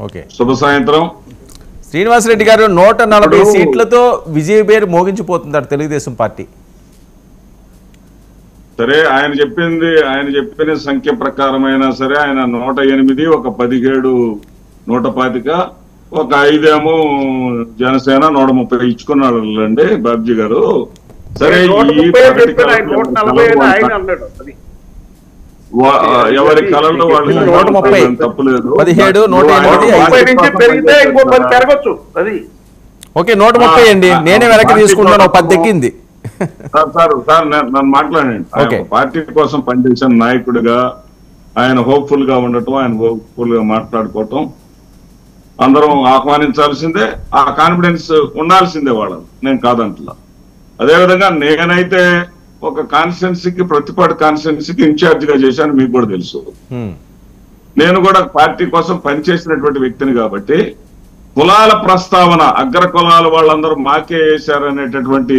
Okay, శుభ సాయంత్రం. శ్రీనివాసరెడ్డి గారు 140 సీట్లతో విజయ పేరు మోగించిపోతున్నారు తెలుగుదేశం పార్టీ. సరే, ఆయన చెప్పిన సంఖ్య ప్రకారమైనా సరే ఆయన 108, ఒక 17 125, ఒక 5 ఏమో జనసేన 130 ఇచ్చుకున్నాడు అండి బాబ్జీ గారు. సరే, ఎవరి కళల్లో వాళ్ళు తప్పులేదు. 17, 130 ఓకే, 130 అండి. నేనే వెనక్కి తీసుకుంటాను, 10 ఎక్కింది. సార్ నన్ను మాట్లాడండి. పార్టీ కోసం పనిచేసిన నాయకుడిగా ఆయన హోప్ఫుల్ గా ఉండటం, ఆయన హోప్ఫుల్ గా మాట్లాడుకోవటం అందరం ఆహ్వానించాల్సిందే. ఆ కాన్ఫిడెన్స్ ఉండాల్సిందే వాళ్ళని, నేను కాదంటలా. అదేవిధంగా నేనైతే ఒక కాన్స్టిట్యున్సీకి, ప్రతిపాడు కాన్స్టిట్యున్సీకి ఇన్ఛార్జ్ గా చేశాను, మీకు కూడా తెలుసు. నేను కూడా పార్టీ కోసం పనిచేసినటువంటి వ్యక్తిని కాబట్టి కులాల ప్రస్తావన, అగ్ర కులాల వాళ్ళందరూ మాకే వేశారనేటటువంటి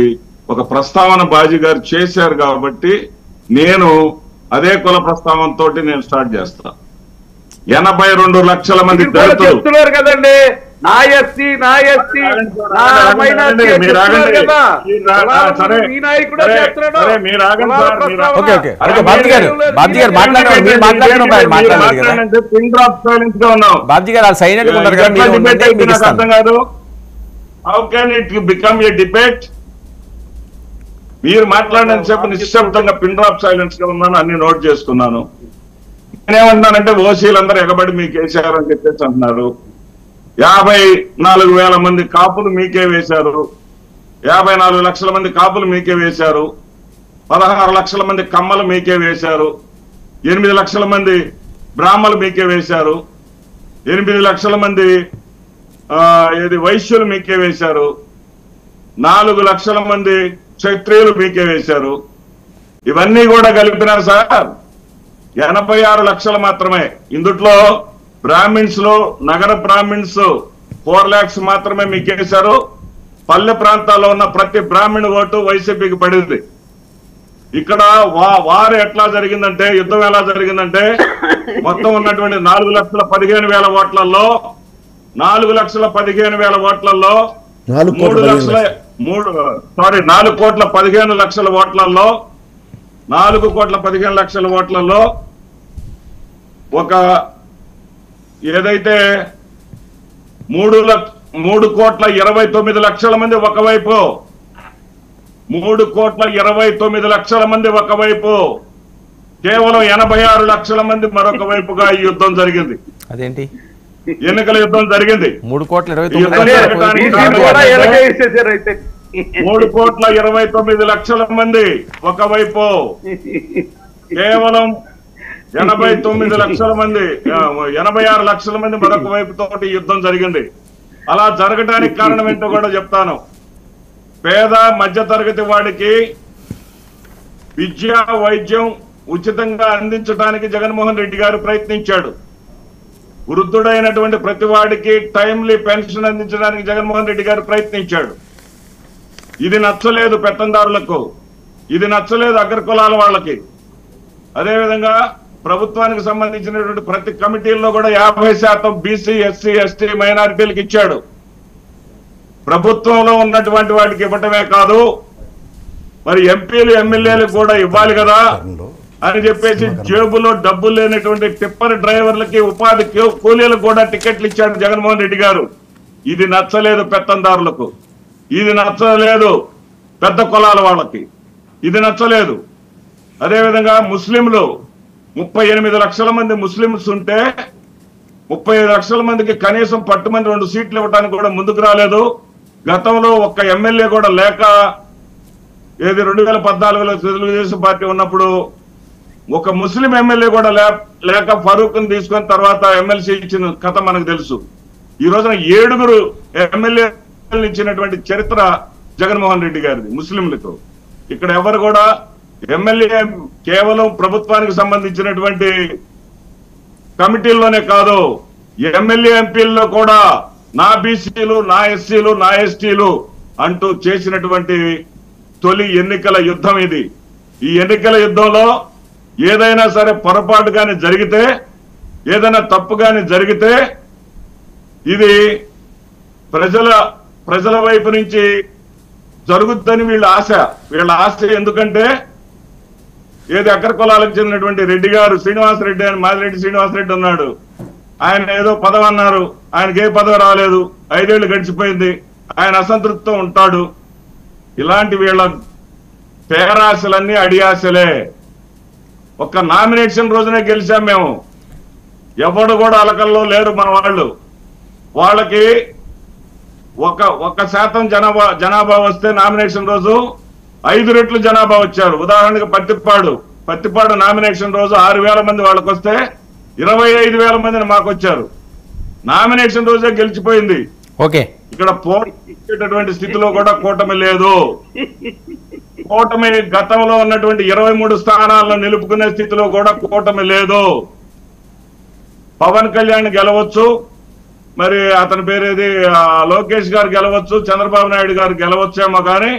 ఒక ప్రస్తావన బాజీ గారు చేశారు కాబట్టి నేను అదే కుల ప్రస్తావనతో నేను స్టార్ట్ చేస్తా. 82 లక్షల మంది చెప్తున్నారు కదండి, how can it become a debate? మీరు మాట్లాడినంత సేపు నిశ్శబ్దంగా పిన్ డ్రాప్ సైలెన్స్ గా ఉన్నాను, అన్ని నోట్ చేసుకున్నాను. నేనేమంటున్నానంటే ఓసీలందరూ ఎగబడి మీకు వేశారు అని చెప్పేసి అంటున్నారు. 54,000 మంది కాపులు మీకే వేశారు, 54 లక్షల మంది కాపులు మీకే వేశారు, 16 లక్షల మంది కమ్మలు మీకే వేశారు, 8 లక్షల మంది బ్రాహ్మలు మీకే వేశారు, 8 లక్షల మంది వైశ్యులు మీకే వేశారు, 4 లక్షల మంది క్షత్రియులు మీకే వేశారు. ఇవన్నీ కూడా కలిపినా సార్ 86 లక్షలు మాత్రమే. ఇందుట్లో బ్రాహ్మిన్స్ లో, నగర బ్రాహ్మిన్స్ 4 lakhs మాత్రమే మీకేశారు. పల్లె ప్రాంతాల్లో ఉన్న ప్రతి బ్రాహ్మణ ఓటు వైసీపీకి పడింది. ఇక్కడ వారు ఎట్లా జరిగిందంటే, యుద్ధం ఎలా జరిగిందంటే, మొత్తం ఉన్నటువంటి 4,15,000 ఓట్లలో 4,15,000 ఓట్లలో 4,15,00,000 ఓట్లలో 4,15,00,000 ఓట్లలో ఒక ఏదైతే 3,29,00,000 మంది ఒకవైపు, 3,29,00,000 మంది ఒకవైపు, కేవలం 86 లక్షల మంది మరొక వైపుగా ఈ యుద్ధం జరిగింది. అదేంటి ఎన్నికల యుద్ధం జరిగింది. 3,29,00,000 మంది ఒకవైపు, కేవలం 89 లక్షల మంది, 86 లక్షల మంది మరొక వైపు తోటి యుద్ధం జరిగింది. అలా జరగడానికి కారణం ఏంటో కూడా చెప్తాను. పేద మధ్య తరగతి వాడికి విద్య, వైద్యం ఉచితంగా అందించడానికి జగన్మోహన్ రెడ్డి గారు ప్రయత్నించాడు. వృద్ధుడైనటువంటి ప్రతి వాడికి టైమ్లీ పెన్షన్ అందించడానికి జగన్మోహన్ రెడ్డి గారు ప్రయత్నించాడు. ఇది నచ్చలేదు పెత్తందారులకు, ఇది నచ్చలేదు అగ్ర కులాల వాళ్ళకి. అదేవిధంగా ప్రభుత్వానికి సంబంధించినటువంటి ప్రతి కమిటీల్లో కూడా 50% బీసీ, ఎస్సీ, ఎస్టీ, మైనారిటీలకు ఇచ్చాడు. ప్రభుత్వంలో ఉన్నటువంటి వాటికి ఇవ్వటమే కాదు, మరి ఎంపీలు, ఎమ్మెల్యేలకు కూడా ఇవ్వాలి కదా అని చెప్పేసి జేబులో డబ్బులు లేనటువంటి టిప్పర్ డ్రైవర్లకి, ఉపాధి కూలీలకు కూడా టికెట్లు ఇచ్చాడు జగన్మోహన్ రెడ్డి గారు. ఇది నచ్చలేదు పెత్తందారులకు, ఇది నచ్చలేదు పెద్ద కులాల వాళ్ళకి, ఇది నచ్చలేదు. అదేవిధంగా ముస్లింలు 38 లక్షల మంది ముస్లింస్ ఉంటే 35 లక్షల మందికి కనీసం పట్టుమని 2 సీట్లు ఇవ్వడానికి కూడా ముందుకు రాలేదు. గతంలో ఒక్క ఎమ్మెల్యే కూడా లేక, 2014లో తెలుగుదేశం పార్టీ ఉన్నప్పుడు ఒక ముస్లిం ఎమ్మెల్యే కూడా లేక ఫరూక్ ని తీసుకున్న తర్వాత ఎమ్మెల్సీ ఇచ్చిన కథ మనకు తెలుసు. ఈ రోజున 7 ఎమ్మెల్యేలు ఇచ్చినటువంటి చరిత్ర జగన్మోహన్ రెడ్డి గారిది ముస్లింలకు. ఇక్కడ ఎవరు కూడా ఎమ్మెల్యే కేవలం ప్రభుత్వానికి సంబంధించినటువంటి కమిటీల్లోనే కాదు, ఎమ్మెల్యే ఎంపీల్లో కూడా నా బీసీలు, నా ఎస్సీలు, నా ఎస్టీలు అంటూ చేసినటువంటి తొలి ఎన్నికల యుద్ధం ఇది. ఈ ఎన్నికల యుద్ధంలో ఏదైనా సరే పొరపాటు కానీ జరిగితే, ఏదైనా తప్పు కానీ జరిగితే ఇది ప్రజల వైపు నుంచి జరుగుద్దని వీళ్ళ ఆశ ఎందుకంటే ఏది అగ్ర కులాలకు చెందినటువంటి రెడ్డి గారు శ్రీనివాసరెడ్డి అని మాదిరెడ్డి శ్రీనివాసరెడ్డి ఉన్నాడు. ఆయన ఏదో పదవి అన్నారు, ఆయనకి ఏ పదవి రాలేదు, 5 ఏళ్లు గడిచిపోయింది, ఆయన అసంతృప్తితో ఉంటాడు. ఇలాంటి వీళ్ళ పేరాశలన్నీ అడియాశలే. ఒక్క నామినేషన్ రోజునే గెలిచాం మేము. ఎవడు కూడా అలకల్లో లేరు మన వాళ్ళు. వాళ్ళకి 1% జనాభా వస్తే నామినేషన్ రోజు 5 రెట్లు జనాభా వచ్చారు. ఉదాహరణకు పత్తిపాడు నామినేషన్ రోజు 6,000 మంది వాళ్ళకి వస్తే 25,000 మందిని మాకు వచ్చారు. నామినేషన్ రోజే గెలిచిపోయింది. ఓకే, ఇక్కడ పోటీ ఇచ్చేటటువంటి స్థితిలో కూడా కూటమి లేదు. కూటమి గతంలో ఉన్నటువంటి 23 స్థానాలను నిలుపుకునే స్థితిలో కూడా కూటమి లేదు. పవన్ కళ్యాణ్ గెలవచ్చు, మరి అతని పేరేది లోకేష్ గారు గెలవచ్చు, చంద్రబాబు నాయుడు గారు గెలవచ్చేమో కానీ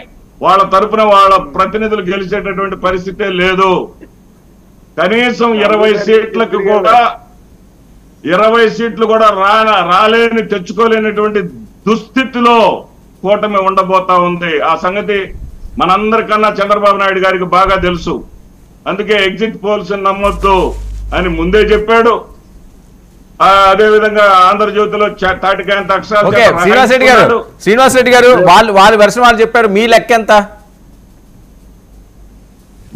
వాళ్ళ తరపున వాళ్ళ ప్రతినిధులు గెలిచేటటువంటి పరిస్థితే లేదు. కనీసం 20 సీట్లు కూడా రాలేని తెచ్చుకోలేనటువంటి దుస్థితిలో కూటమి ఉండబోతా ఉంది. ఆ సంగతి మనందరికన్నా చంద్రబాబు నాయుడు గారికి బాగా తెలుసు. అందుకే ఎగ్జిట్ పోల్స్ నమ్మొద్దు అని ముందే చెప్పాడు. అదే విధంగా ఆంధ్రజ్యోతిలో తాటికాయంత అక్షరాలు శ్రీనివాసరెడ్డి గారు వాళ్ళ వెర్షన్ వాళ్ళు చెప్పారు. మీ లెక్క ఎంత?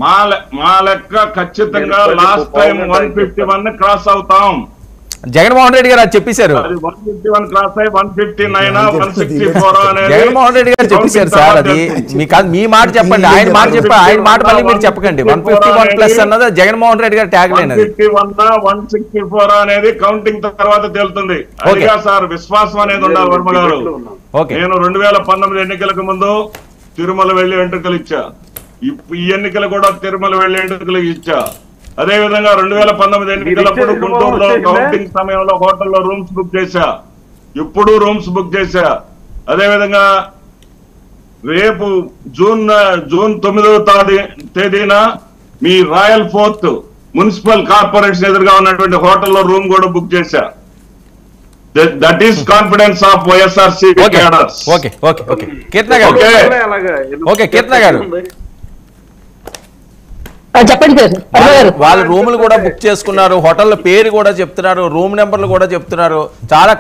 మా లెక్క ఖచ్చితంగా లాస్ట్ టైం 151 క్రాస్ అవుతాం. జగన్మోహన్ రెడ్డి గారు అది చెప్పేశారు. 151 క్రాస్ అయ్యి 159 164 అనేది జగన్మోహన్ రెడ్డి గారు చెప్పేశారు సార్. అది మీ మాట చెప్పండి, ఆయన మాట మళ్ళీ మీరు చెప్పకండి. 151+ అన్నది జగన్మోహన్ రెడ్డి గారు ట్యాగ్ లైన్. 164 అనేది కౌంటింగ్ తర్వాత తేలుతుంది. అదిగా సార్ విశ్వాసం అనేది ఉండాలి వర్మ గారు. నేను 2019 ఎన్నికలకు ముందు తిరుమల వెళ్లి వెంట్రుకలు ఇచ్చా. ఈ ఎన్నికలు కూడా తిరుమల వెళ్లి వెంట్రుకలు ఇచ్చా. అదే విధంగా 2019 ఎన్నికలప్పుడు గుంటూరులో కౌంటింగ్ సమయంలో హోటల్లో రూమ్స్ బుక్ చేశా. ఇప్పుడు రూమ్స్ బుక్ చేశా. అదే విధంగా రేపు జూన్ 9వ తేదీన మీ రాయల్ ఫోర్త్ మున్సిపల్ కార్పొరేషన్ ఎదురుగా ఉన్నటువంటి హోటల్లో రూమ్ కూడా బుక్ చేశా. That is confidence of YSRC cadres. Keerthana గారు చెప్పండి సార్. వాళ్ళు రూములు కూడా బుక్ చేసుకున్నారు, హోటల్ పేరు కూడా చెప్తున్నారు, రూమ్ నెంబర్లు కూడా చెప్తున్నారు. చాలా